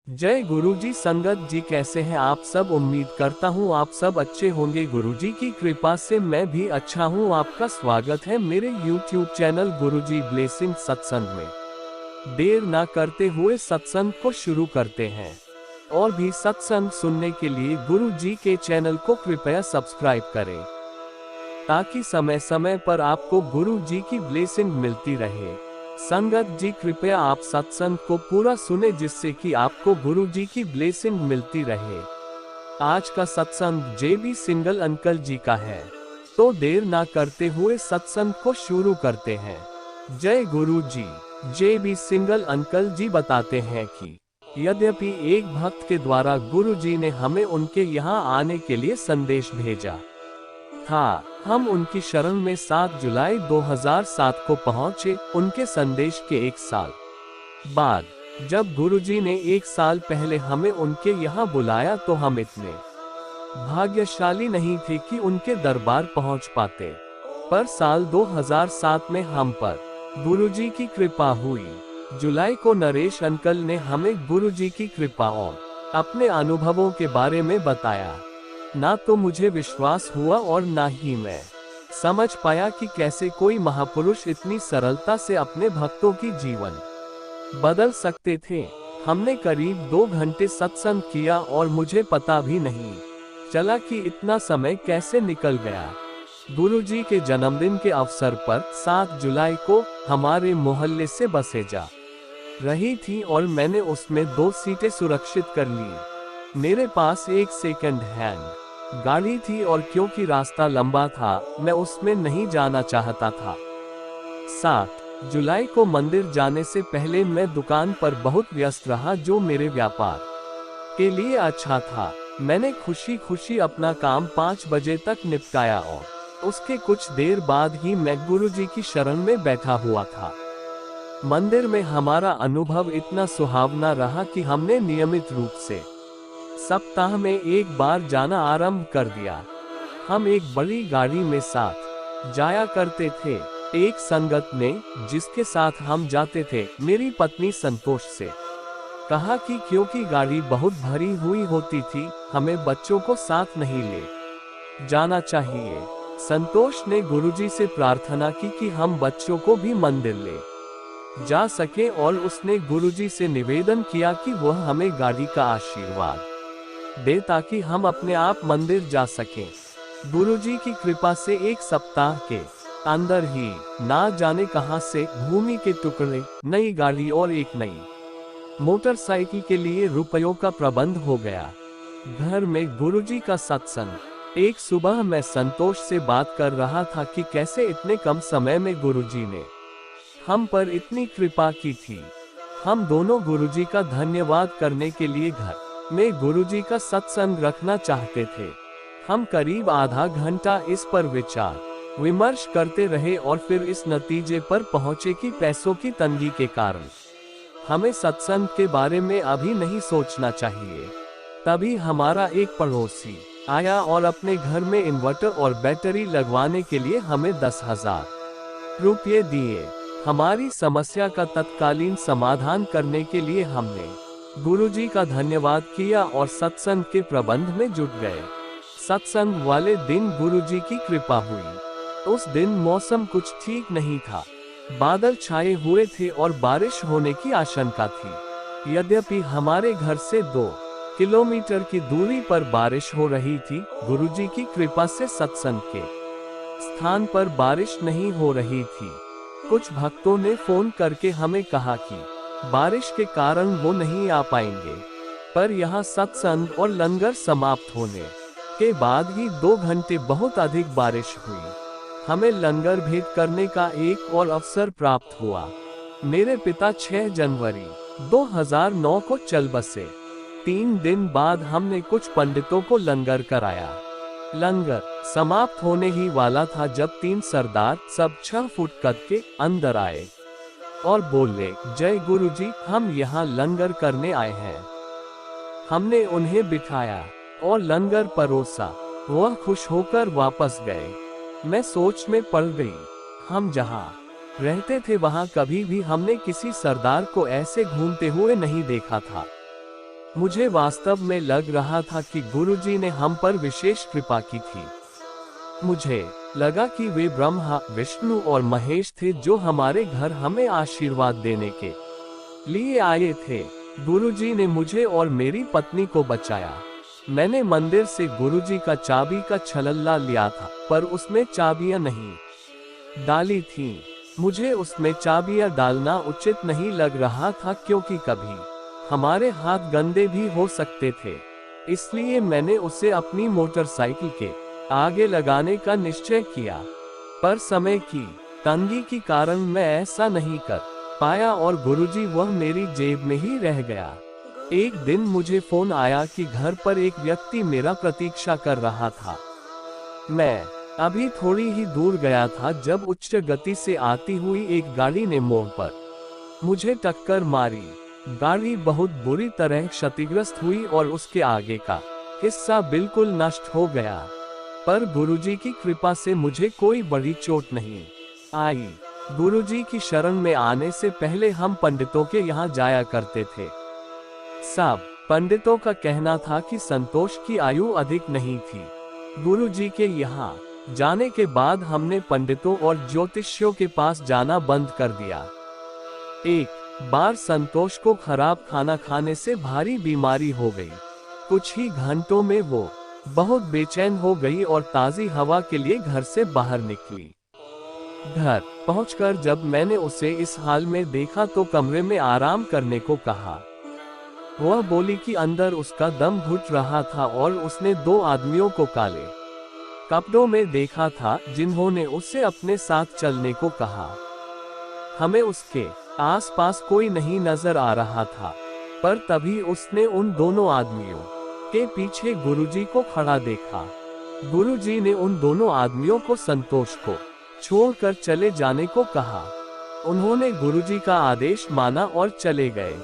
जय गुरुजी। संगत जी कैसे हैं आप सब। उम्मीद करता हूँ आप सब अच्छे होंगे। गुरुजी की कृपा से मैं भी अच्छा हूँ। आपका स्वागत है मेरे YouTube चैनल गुरुजी ब्लेसिंग सत्संग में। देर ना करते हुए सत्संग को शुरू करते हैं। और भी सत्संग सुनने के लिए गुरुजी के चैनल को कृपया सब्सक्राइब करें, ताकि समय समय पर आपको गुरुजी की ब्लेसिंग मिलती रहे। संगत जी कृपया आप सत्संग को पूरा सुने, जिससे कि आपको गुरुजी की ब्लेसिंग मिलती रहे। आज का सत्संग जेबी सिंगल अंकल जी का है, तो देर ना करते हुए सत्संग को शुरू करते हैं। जय गुरुजी। जेबी सिंगल अंकल जी बताते हैं कि यद्यपि एक भक्त के द्वारा गुरुजी ने हमें उनके यहाँ आने के लिए संदेश भेजा था, हम उनकी शरण में 7 जुलाई 2007 को पहुंचे। उनके संदेश के 1 साल बाद जब गुरुजी ने 1 साल पहले हमें उनके यहाँ बुलाया, तो हम इतने भाग्यशाली नहीं थे कि उनके दरबार पहुंच पाते। पर साल 2007 में हम पर गुरुजी की कृपा हुई। जुलाई को नरेश अंकल ने हमें गुरुजी की कृपा और अपने अनुभवों के बारे में बताया। ना तो मुझे विश्वास हुआ और ना ही मैं समझ पाया कि कैसे कोई महापुरुष इतनी सरलता से अपने भक्तों की जीवन बदल सकते थे। हमने करीब 2 घंटे सत्संग किया और मुझे पता भी नहीं चला कि इतना समय कैसे निकल गया। गुरुजी के जन्मदिन के अवसर पर 7 जुलाई को हमारे मोहल्ले से बसें जा रही थी और मैंने उसमें 2 सीटें सुरक्षित कर ली। मेरे पास एक सेकंड हैंड गाड़ी थी और क्योंकि रास्ता लंबा था, मैं उसमें नहीं जाना चाहता था। 7 जुलाई को मंदिर जाने से पहले मैं दुकान पर बहुत व्यस्त रहा, जो मेरे व्यापार के लिए अच्छा था। मैंने खुशी खुशी अपना काम 5 बजे तक निपटाया और उसके कुछ देर बाद ही मैं गुरुजी की शरण में बैठा हुआ था। मंदिर में हमारा अनुभव इतना सुहावना रहा कि हमने नियमित रूप से सप्ताह में 1 बार जाना आरंभ कर दिया। हम एक बड़ी गाड़ी में साथ जाया करते थे। एक संगत ने, जिसके साथ हम जाते थे, मेरी पत्नी संतोष से कहा कि क्योंकि गाड़ी बहुत भरी हुई होती थी, हमें बच्चों को साथ नहीं ले जाना चाहिए। संतोष ने गुरुजी से प्रार्थना की कि हम बच्चों को भी मंदिर ले जा सके और उसने गुरुजी से निवेदन किया कि वह हमें गाड़ी का आशीर्वाद दे, ताकि हम अपने आप मंदिर जा सकें। गुरुजी की कृपा से 1 सप्ताह के अंदर ही ना जाने कहां से भूमि के टुकड़े, नई गाड़ी और एक नई मोटरसाइकिल के लिए रुपयों का प्रबंध हो गया। घर में गुरुजी का सत्संग। एक सुबह मैं संतोष से बात कर रहा था कि कैसे इतने कम समय में गुरुजी ने हम पर इतनी कृपा की थी। हम दोनों गुरुजी का धन्यवाद करने के लिए घर में गुरुजी का सत्संग रखना चाहते थे। हम करीब आधा घंटा इस पर विचार विमर्श करते रहे और फिर इस नतीजे पर पहुंचे कि पैसों की तंगी के कारण हमें सत्संग के बारे में अभी नहीं सोचना चाहिए। तभी हमारा एक पड़ोसी आया और अपने घर में इन्वर्टर और बैटरी लगवाने के लिए हमें 10,000 रुपये दिए। हमारी समस्या का तत्कालीन समाधान करने के लिए हमने गुरुजी का धन्यवाद किया और सत्संग के प्रबंध में जुट गए। सत्संग वाले दिन गुरुजी की कृपा हुई। उस दिन मौसम कुछ ठीक नहीं था, बादल छाए हुए थे और बारिश होने की आशंका थी। यद्यपि हमारे घर से 2 किलोमीटर की दूरी पर बारिश हो रही थी, गुरुजी की कृपा से सत्संग के स्थान पर बारिश नहीं हो रही थी। कुछ भक्तों ने फोन करके हमें कहा कि बारिश के कारण वो नहीं आ पाएंगे, पर यहाँ सत्संग और लंगर समाप्त होने के बाद ही 2 घंटे बहुत अधिक बारिश हुई। हमें लंगर भेंट करने का एक और अवसर प्राप्त हुआ। मेरे पिता 6 जनवरी 2009 को चल बसे। 3 दिन बाद हमने कुछ पंडितों को लंगर कराया। लंगर समाप्त होने ही वाला था जब 3 सरदार, सब 6 फुट कद के, अंदर आए और बोले, जय गुरुजी, हम यहाँ लंगर करने आए हैं। हमने उन्हें बिठाया और लंगर परोसा। वह खुश होकर वापस गए। मैं सोच में पड़ गई। हम जहाँ रहते थे वहाँ कभी भी हमने किसी सरदार को ऐसे घूमते हुए नहीं देखा था। मुझे वास्तव में लग रहा था कि गुरुजी ने हम पर विशेष कृपा की थी। मुझे लगा कि वे ब्रह्मा, विष्णु और महेश थे जो हमारे घर हमें आशीर्वाद देने के लिए आए थे। गुरुजी ने मुझे और मेरी पत्नी को बचाया। मैंने मंदिर से गुरुजी का चाबी का छलल्ला लिया था, पर उसमें चाबियां नहीं डाली थीं। मुझे उसमें चाबियां डालना उचित नहीं लग रहा था क्योंकि कभी हमारे हाथ गंदे भी हो सकते थे। इसलिए मैंने उसे अपनी मोटरसाइकिल के आगे लगाने का निश्चय किया, पर समय की तंगी के कारण मैं ऐसा नहीं कर पाया और गुरुजी वह मेरी जेब में ही रह गया। एक दिन मुझे फोन आया कि घर पर एक व्यक्ति मेरा प्रतीक्षा कर रहा था। मैं अभी थोड़ी ही दूर गया था जब उच्च गति से आती हुई एक गाड़ी ने मोड़ पर मुझे टक्कर मारी। गाड़ी बहुत बुरी तरह क्षतिग्रस्त हुई और उसके आगे का हिस्सा बिल्कुल नष्ट हो गया, पर गुरुजी की कृपा से मुझे कोई बड़ी चोट नहीं आई। गुरुजी की शरण में आने से पहले हम पंडितों के यहाँ जाया करते थे। सब पंडितों का कहना था कि संतोष की आयु अधिक नहीं थी। गुरुजी के यहाँ जाने के बाद हमने पंडितों और ज्योतिषियों के पास जाना बंद कर दिया। एक बार संतोष को खराब खाना खाने से भारी बीमारी हो गई। कुछ ही घंटों में वो बहुत बेचैन हो गई और ताज़ी हवा के लिए घर से बाहर निकली। घर पहुंचकर जब मैंने उसे इस हाल में देखा तो कमरे में आराम करने को कहा। वह बोली कि अंदर उसका दम घुट रहा था और उसने 2 आदमियों को काले कपड़ों में देखा था जिन्होंने उसे अपने साथ चलने को कहा। हमें उसके आसपास कोई नहीं नजर आ रहा था, पर तभी उसने उन दोनों आदमियों के पीछे गुरुजी को खड़ा देखा। गुरुजी ने उन दोनों आदमियों को संतोष को छोड़कर चले जाने को कहा। उन्होंने गुरुजी का आदेश माना और चले गए।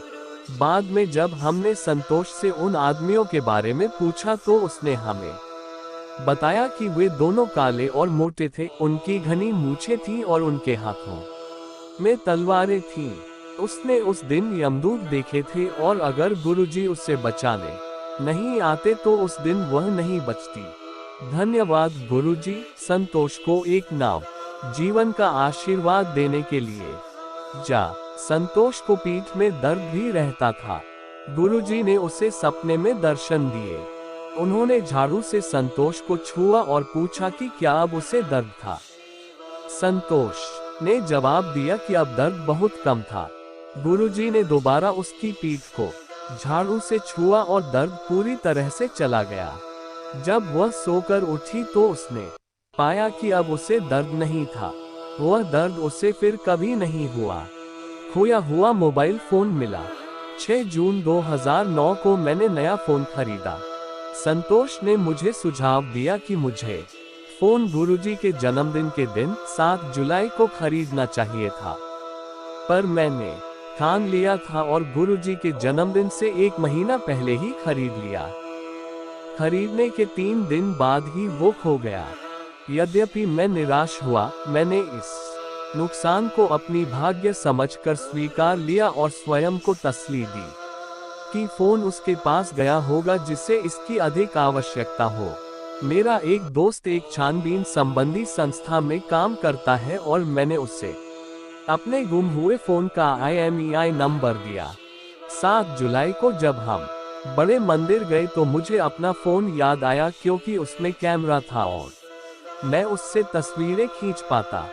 बाद में जब हमने संतोष से उन आदमियों के बारे में पूछा तो उसने हमें बताया कि वे दोनों काले और मोटे थे, उनकी घनी मूछें थीं और उनके हाथों में तलवारें थीं। उसने उस दिन यमदूत देखे थे और अगर गुरुजी उससे बचाने नहीं आते तो उस दिन वह नहीं बचती। धन्यवाद गुरुजी। संतोष को एक नव जीवन का आशीर्वाद देने के लिए संतोष को पीठ में दर्द भी रहता था। गुरुजी ने उसे सपने में दर्शन दिए। उन्होंने झाड़ू से संतोष को छुआ और पूछा कि क्या अब उसे दर्द था। संतोष ने जवाब दिया कि अब दर्द बहुत कम था। गुरुजी ने दोबारा उसकी पीठ को झाड़ू से छुआ और दर्द पूरी तरह से चला गया। जब वह सोकर उठी तो उसने पाया कि अब उसे दर्द नहीं था। वह दर्द उसे फिर कभी नहीं हुआ। खोया हुआ मोबाइल फोन मिला। 6 जून 2009 को मैंने नया फोन खरीदा। संतोष ने मुझे सुझाव दिया कि मुझे फोन गुरुजी के जन्मदिन के दिन 7 जुलाई को खरीदना चाहिए था, पर मैंने ठान लिया था और गुरुजी के जन्मदिन से 1 महीना पहले ही खरीद लिया। खरीदने के 3 दिन बाद ही वो खो गया। यद्यपि मैं निराश हुआ, मैंने इस नुकसान को अपनी भाग्य समझकर स्वीकार लिया और स्वयं को तसल्ली दी कि फोन उसके पास गया होगा जिसे इसकी अधिक आवश्यकता हो। मेरा एक दोस्त एक छानबीन संबंधी संस्था में काम करता है और मैंने उसे अपने गुम हुए फोन का IMEI नंबर दिया। 7 जुलाई को जब हम बड़े मंदिर गए तो मुझे अपना फोन याद आया क्योंकि उसमें कैमरा था और मैं उससे तस्वीरें खींच पाता।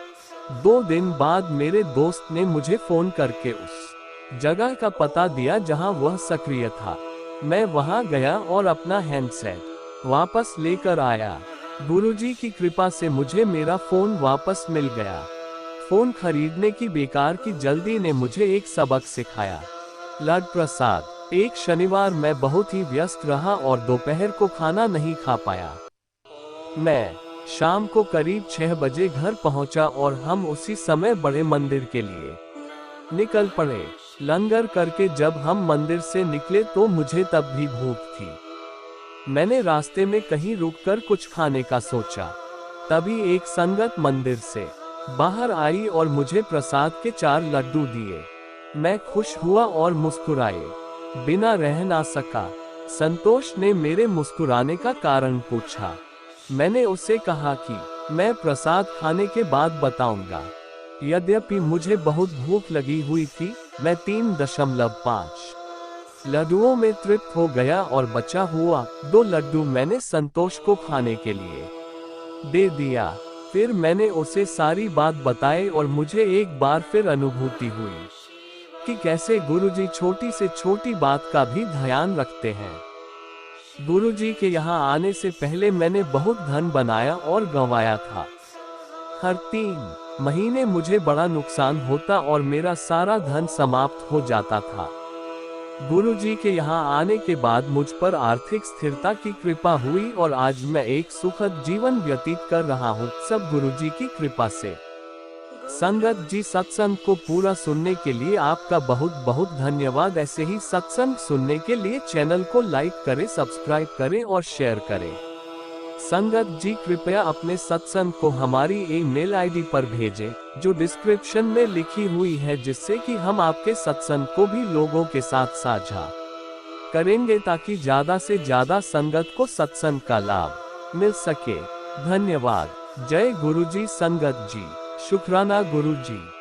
2 दिन बाद मेरे दोस्त ने मुझे फोन करके उस जगह का पता दिया जहां वह सक्रिय था। मैं वहां गया और अपना हैंडसेट वापस लेकर आया। गुरुजी की कृपा से मुझे मेरा फोन वापस मिल गया। फोन खरीदने की बेकार की जल्दी ने मुझे एक सबक सिखाया। लड प्रसाद। एक शनिवार मैं बहुत ही व्यस्त रहा और दोपहर को खाना नहीं खा पाया। मैं शाम को करीब 6 बजे घर पहुंचा और हम उसी समय बड़े मंदिर के लिए निकल पड़े। लंगर करके जब हम मंदिर से निकले तो मुझे तब भी भूख थी। मैंने रास्ते में कहीं रुककर कुछ खाने का सोचा। तभी एक संगत मंदिर से बाहर आई और मुझे प्रसाद के 4 लड्डू दिए। मैं खुश हुआ और मुस्कुराए। बिना रह ना सका। संतोष ने मेरे मुस्कुराने का कारण पूछा। मैंने उसे कहा कि मैं प्रसाद खाने के बाद बताऊंगा। यद्यपि मुझे बहुत भूख लगी हुई थी, मैं 3.5 लड्डुओं में तृप्त हो गया और बचा हुआ 2 लड्डू मैंने संतोष को खाने के लिए दे दिया। फिर मैंने उसे सारी बात बताई और मुझे एक बार फिर अनुभूति हुई कि कैसे गुरुजी छोटी से छोटी बात का भी ध्यान रखते हैं। गुरुजी के यहाँ आने से पहले मैंने बहुत धन बनाया और गंवाया था। हर 3 महीने मुझे बड़ा नुकसान होता और मेरा सारा धन समाप्त हो जाता था। गुरुजी के यहाँ आने के बाद मुझ पर आर्थिक स्थिरता की कृपा हुई और आज मैं एक सुखद जीवन व्यतीत कर रहा हूँ, सब गुरुजी की कृपा से। संगत जी, सत्संग को पूरा सुनने के लिए आपका बहुत बहुत धन्यवाद। ऐसे ही सत्संग सुनने के लिए चैनल को लाइक करें, सब्सक्राइब करें और शेयर करें। संगत जी, कृपया अपने सत्संग को हमारी ईमेल आईडी पर भेजें, जो डिस्क्रिप्शन में लिखी हुई है, जिससे कि हम आपके सत्संग को भी लोगों के साथ साझा करेंगे, ताकि ज्यादा से ज्यादा संगत को सत्संग का लाभ मिल सके। धन्यवाद। जय गुरुजी। संगत जी, शुक्राना गुरुजी।